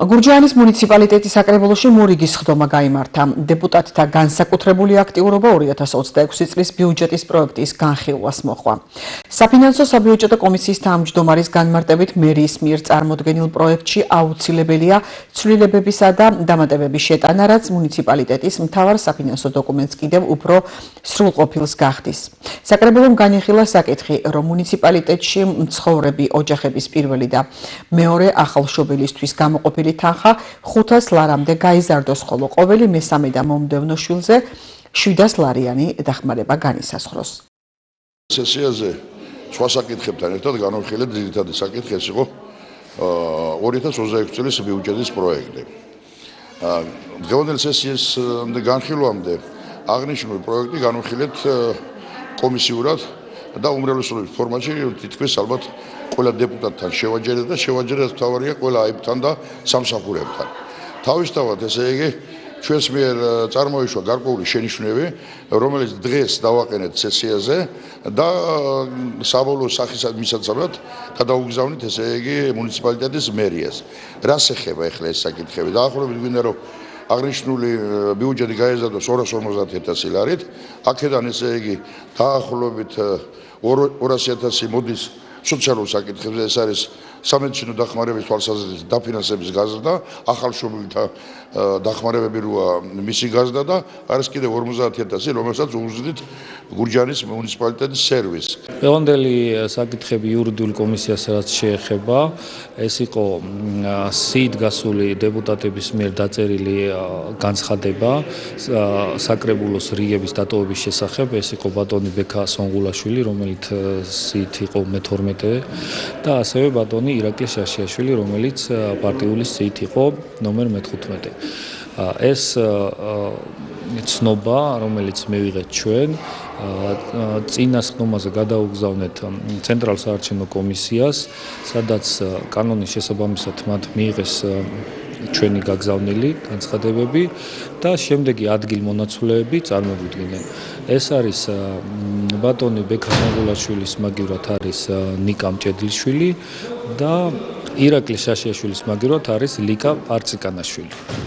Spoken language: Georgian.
გურჯაანის მუნიციპალიტეტის საკრებულოში მურიგის ხდომა გაიმართა. დეპუტატთა განსაკუთრებული აქტიურობა 2026 წლის ბიუჯეტის პროექტის განხილვას მოჰყვა. საფინანსო საბიუჯეტო კომისიის თავმჯდომარის განმარტებით მერიის მიერ წარმოდგენილ პროექტში აუცილებელია ცვლილებებისა და დამატებების შეტანა, რაც მუნიციპალიტეტის მთავარ საფინანსო დოკუმენტს კიდევ უფრო სრულყოფილს გახდის. საკრებულომ განიხილა საკითხი, რომ მუნიციპალიტეტში მცხოვრები ოჯახების პირველი და მეორე ახალშობილისთვის გამოყოფილი თანხა 500 ლარამდე გაიზარდოს, ხოლო ყოველი მესამე და მომდევნო შვილზე 700 ლარიანი დახმარება განისაზღვროს. სესიაზე სხვა საკითხებთან ერთად განვიხილეთ ძირითადი საკითხი, ეს იყო 2026 წლის ბიუჯეტის პროექტი. დღევანდელ სესიის განხილვამდე აღნიშნული პროექტი განვიხილეთ კომისიურად და უმრავლესობის ფორმატში თითქმის ალბათ ყველა დეპუტატთან შევაჯერეთ და შევაჯერეთ თავარია ყველა აიბთან და სამსახურებთან. თავისთავად ესე იგი ჩვენს მიერ წარმოიშვა გარკვეული შენიშვნები, რომელიც დღეს დავაყენეთ სესიაზე და საბოლოო სახის მისაცემად გადავუგზავნით ესე იგი მუნიციპალიტეტის მერიას. რას ეხება ახლა ეს საკითხები? დაახლოებით გვინდა რომ აღნიშნული ბიუჯეტი გაიზარდოს 250,000 ლარით. აქედან ესე იგი დაახლოებით 200,000 მოდის სოციალურ საკითხებზე, ეს არის სამედიცინო დახმარების თვალსაზრისით დაფინანსების გაზრდა, ახალშობილთა დახმარებები როა მისი გაზრდა და არის კიდევ 50,000, რომელსაც უზრდით გურჯაანის მუნიციპალიტეტის სერვისს. დღევანდელი საკითხები იურიდიულ კომისიას რაც შეეხება, ეს იყო სიით გასული დეპუტატების მიერ დაწერილი განცხადება საკრებულოს რიგების დატოვების შესახებ. ეს იყო ბატონი ბექა სონღულაშვილი, რომელიც სიით იყო მე-12 და ასევე ბატონი ირაკლი შაშიაშვილი, რომელიც პარტიული სიით იყო ნომერ მე-15. ეს ცნობა, რომელიც მივიღეთ ჩვენ, წინას ხდომაზე გადაუგზავნეთ ცენტრალ საარჩევნო კომისიას, სადაც კანონის შესაბამისად მათ მიიღეს ჩვენი გაგზავნილი განცხადებები და შემდეგი ადგილმონაცვლეები წარმოგვიდგნენ. ეს არის ბატონი ბექა სონღულაშვილის მაგივრად არის ნიკა მჭედლიშვილი და ირაკლი შაშიაშვილის მაგივრად არის ლიკა პარციკანაშვილი.